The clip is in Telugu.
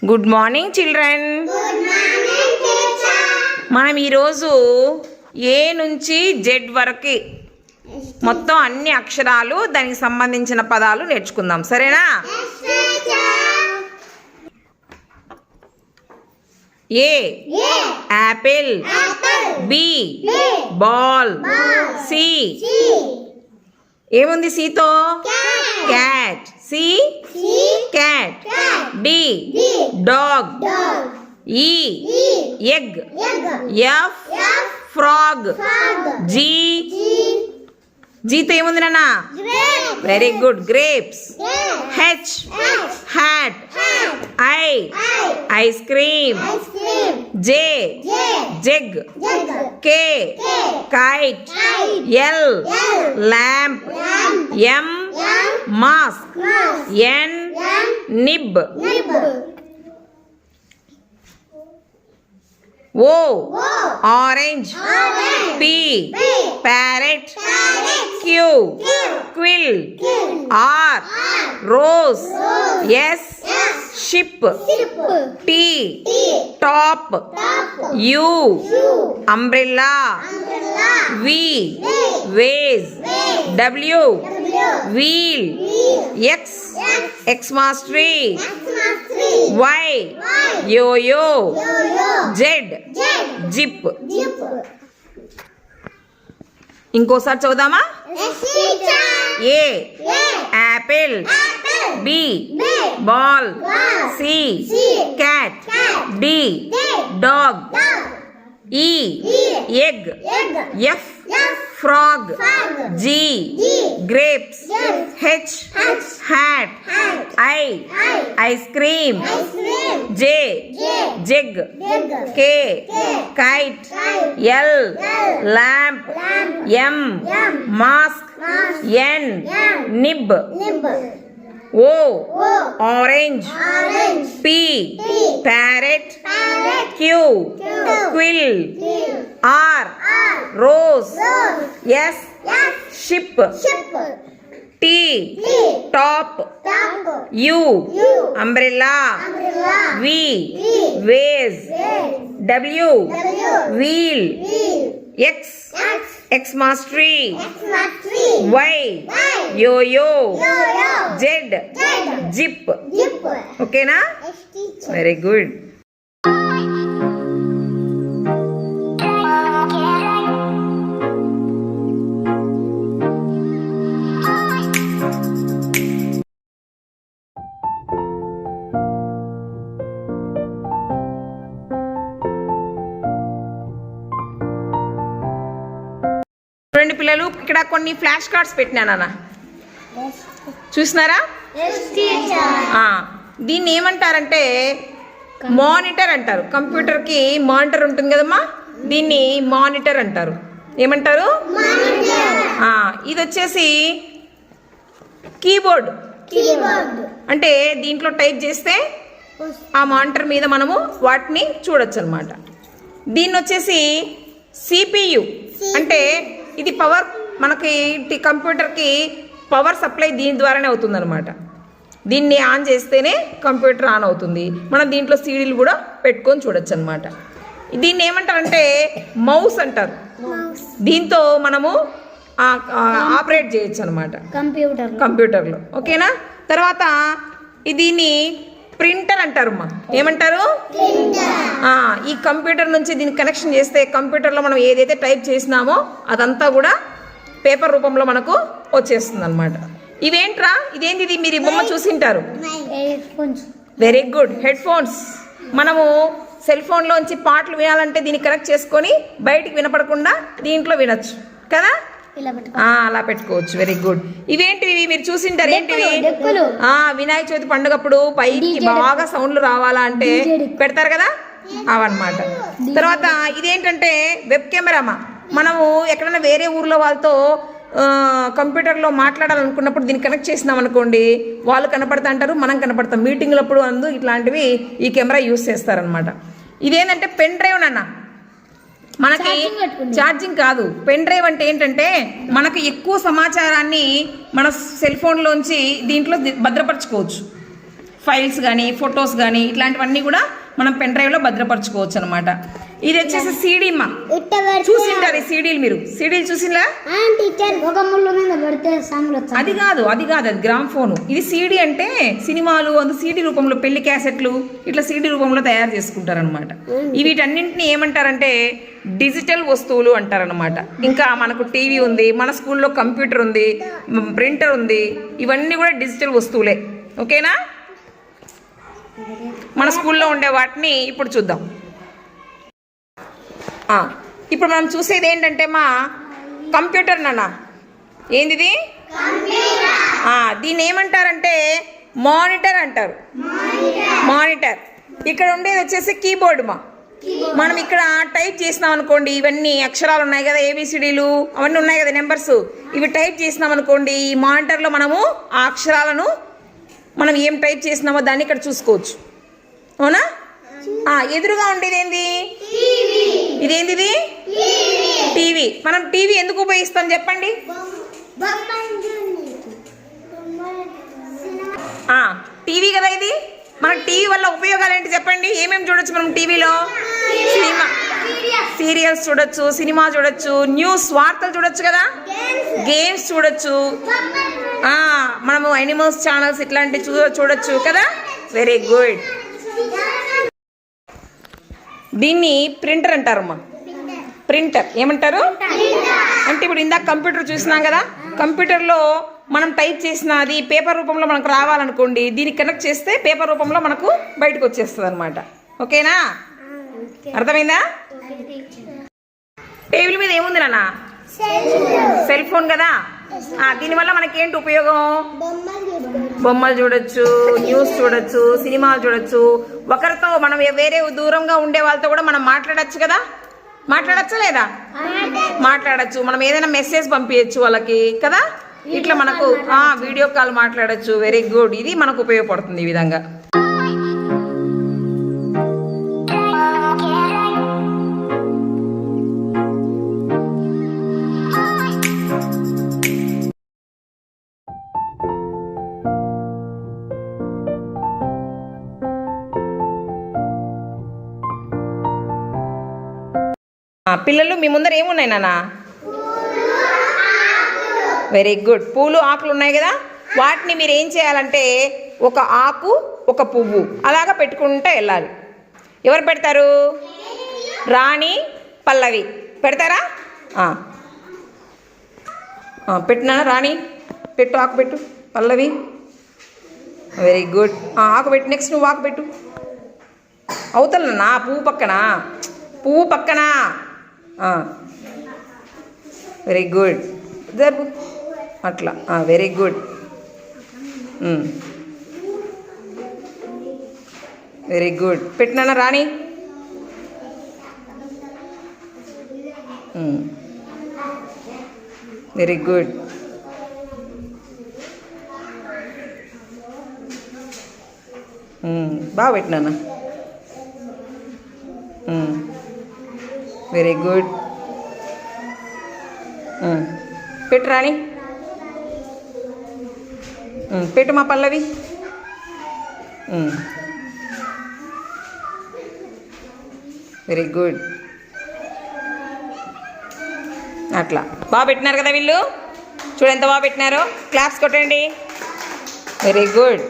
Good morning children. మనం ఈరోజు ఏ నుంచి జెడ్ వరకు మొత్తం అన్ని అక్షరాలు దానికి సంబంధించిన పదాలు నేర్చుకుందాం, సరేనా? A apple, B ball, C ఏముంది సితో? Cat, C cat. D dog, E egg, F frog, G జీతో ఏముంది నాన్న? Very good, grapes. H hat, I ice cream, J jug, K kite, L lamp, M mask, N nib, O orange, P parrot, Q quill, R rose, S ship, T top, U umbrella, V vase, W wheel, X Xmas tree, Y yoyo, Z zip. ఇంకోసారి చదువుదామా? ఏ apple, B ball, C cat, D dog, E egg, F frog, G grapes, H hat, I ice cream, J jug, K kite, L lamp, M mask, N nib, O orange, P parrot, Q quill, R rose, S ship, T top, U umbrella, V vase, W wheel, X Xmas tree, Y yoyo, Z zip. ఓకేనా? Very good. చూడండి పిల్లలు, ఇక్కడ కొన్ని ఫ్లాష్ కార్డ్స్ పెట్టినానా, చూసినారా? దీన్ని ఏమంటారంటే మానిటర్ అంటారు. కంప్యూటర్కి మానిటర్ ఉంటుంది కదమ్మా, దీన్ని మానిటర్ అంటారు. ఏమంటారు? ఇది వచ్చేసి కీబోర్డ్. అంటే దీంట్లో టైప్ చేస్తే ఆ మానిటర్ మీద మనము వాటిని చూడొచ్చు అనమాట. దీన్ని వచ్చేసి సిపియు అంటే ఇది పవర్, మనకి కంప్యూటర్కి పవర్ సప్లై దీని ద్వారానే అవుతుంది అనమాట. దీన్ని ఆన్ చేస్తేనే కంప్యూటర్ ఆన్ అవుతుంది. మనం దీంట్లో సీడీలు కూడా పెట్టుకొని చూడొచ్చు అనమాట. దీన్ని ఏమంటారంటే మౌస్ అంటారు. దీంతో మనము ఆపరేట్ చేయొచ్చు అనమాట కంప్యూటర్లో. ఓకేనా? తర్వాత దీన్ని ప్రింటర్ అంటారు. ఏమంటారు? ఈ కంప్యూటర్ నుంచి దీన్ని కనెక్షన్ చేస్తే కంప్యూటర్లో మనం ఏదైతే టైప్ చేసినామో అదంతా కూడా పేపర్ రూపంలో మనకు వచ్చేస్తుంది అనమాట. ఇవేంట్రా? ఇదేంటి? ఇది మీరు బొమ్మ చూసింటారు. Very good, headphones. మనము సెల్ ఫోన్లోంచి పాటలు వినాలంటే దీన్ని కనెక్ట్ చేసుకొని బయటికి వినపడకుండా దీంట్లో వినొచ్చు కదా, అలా పెట్టుకోవచ్చు. Very good. ఇవేంటివి మీరు చూసింటారు? ఏంటివి? వినాయక చవితి పండుగప్పుడు పైకి బాగా సౌండ్లు రావాలా అంటే పెడతారు కదా, అవన్నమాట. తర్వాత ఇదేంటంటే వెబ్ కెమెరామా. మనము ఎక్కడైనా వేరే ఊర్లో వాళ్ళతో కంప్యూటర్లో మాట్లాడాలనుకున్నప్పుడు దీన్ని కనెక్ట్ చేసినాం అనుకోండి, వాళ్ళు కనపడతా అంటారు, మనం కనపడతాం. మీటింగ్లప్పుడు ఇట్లాంటివి ఈ కెమెరా యూస్ చేస్తారనమాట. ఇదేంటంటే పెన్ డ్రైవ్ నాన్న. మనకి ఛార్జింగ్ కాదు, పెన్ డ్రైవ్ అంటే ఏంటంటే మనకు ఎక్కువ సమాచారాన్ని మన సెల్ ఫోన్లోంచి దీంట్లో భద్రపరచుకోవచ్చు. ఫైల్స్ కానీ ఫొటోస్ కానీ ఇట్లాంటివన్నీ కూడా మనం పెన్ డ్రైవ్లో భద్రపరచుకోవచ్చు అనమాట. ఇది వచ్చేసి సీడీ మా చూసింటారు ఈ సీడీలు, మీరు సీడీలు చూసిందా? అది కాదు అది గ్రామ్ ఫోను. ఇది సీడీ అంటే సినిమాలు అందు సీడీ రూపంలో పెళ్లి క్యాసెట్లు ఇట్లా సీడీ రూపంలో తయారు చేసుకుంటారు అనమాట. వీటన్నింటినీ ఏమంటారంటే డిజిటల్ వస్తువులు అంటారనమాట. ఇంకా మనకు టీవీ ఉంది, మన స్కూల్లో కంప్యూటర్ ఉంది, ప్రింటర్ ఉంది, ఇవన్నీ కూడా డిజిటల్ వస్తువులే. ఓకేనా? మన స్కూల్లో ఉండే వాటిని ఇప్పుడు చూద్దాం. ఇప్పుడు మనం చూసేది ఏంటంటే మా కంప్యూటర్ నాన్న. ఏంది? దీన్ని ఏమంటారంటే మానిటర్ అంటారు. మానిటర్. ఇక్కడ ఉండేది వచ్చేసి కీబోర్డ్ మా. మనం ఇక్కడ టైప్ చేసినాం అనుకోండి, ఇవన్నీ అక్షరాలు ఉన్నాయి కదా, ఏబిసిడీలు అవన్నీ ఉన్నాయి కదా, నెంబర్స్, ఇవి టైప్ చేసినాం అనుకోండి, ఈ మానిటర్లో మనము ఆ అక్షరాలను మనం ఏం టైప్ చేసినామో దాన్ని ఇక్కడ చూసుకోవచ్చు. అవునా? ఎదురుగా ఉండేది ఏంది? ఇదేంది? టీవీ. మనం టీవీ ఎందుకు ఉపయోగిస్తాం చెప్పండి? టీవీ కదా ఇది. మన టీవీ వల్ల ఉపయోగాలు ఏంటి చెప్పండి? ఏమేమి చూడొచ్చు మనం టీవీలో? సినిమా, సీరియల్స్ చూడొచ్చు, సినిమా చూడొచ్చు, న్యూస్ వార్తలు చూడొచ్చు కదా, గేమ్స్ చూడొచ్చు, మనము యానిమల్స్ ఛానల్స్ ఇట్లాంటివి చూడొచ్చు కదా. Very good. దీన్ని ప్రింటర్ అంటారమ్మా. ప్రింటర్ ఏమంటారు అంటే ఇప్పుడు ఇందాక కంప్యూటర్ చూసినాం కదా, కంప్యూటర్లో మనం టైప్ చేసిన అది పేపర్ రూపంలో మనకు రావాలనుకోండి, దీనికి కనెక్ట్ చేస్తే పేపర్ రూపంలో మనకు బయటకు వచ్చేస్తుంది అనమాట. ఓకేనా? అర్థమైందా? టేబుల్ మీద ఏముంది నాన్న? సెల్ ఫోన్ కదా. దీనివల్ల మనకేంటి ఉపయోగం? బొమ్మలు చూడొచ్చు, న్యూస్ చూడొచ్చు, సినిమాలు చూడొచ్చు. ఒకరితో మనం వేరే దూరంగా ఉండే వాళ్ళతో కూడా మనం మాట్లాడచ్చు కదా. మాట్లాడచ్చా లేదా? మాట్లాడచ్చు. మనం ఏదైనా మెసేజ్ పంపించచ్చు వాళ్ళకి కదా. ఇట్లా మనకు వీడియో కాల్ మాట్లాడచ్చు. Very good. ఇది మనకు ఉపయోగపడుతుంది ఈ విధంగా. పిల్లలు మీ ముందర ఏమున్నాయి నాన్న? Very good. పూలు ఆకులు ఉన్నాయి కదా, వాటిని మీరు ఏం చేయాలంటే ఒక ఆకు ఒక పువ్వు అలాగా పెట్టుకుంటూ వెళ్ళాలి. ఎవరు పెడతారు? రాణి, పల్లవి పెడతారా? పెట్టినా రాణి పెట్టు, ఆకు పెట్టు. పల్లవి వెరీ గుడ్. ఆకు పెట్టు. నెక్స్ట్ నువ్వు ఆకు పెట్టు. అవుతలన్నా పువ్వు పక్కన, పువ్వు పక్కన. Very good. జరుపు అట్లా. Very good. Very good. పెట్టినా రాణి. Very good. బాగా పెట్టినా. Very good. పెట్టు రాణి. పెట్టు మా పల్లవి. Very good. అట్లా బాగా పెట్టినారు కదా వీళ్ళు. చూడు ఎంత బాగా పెట్టినారో. క్లాప్స్ కొట్టండి. Very good.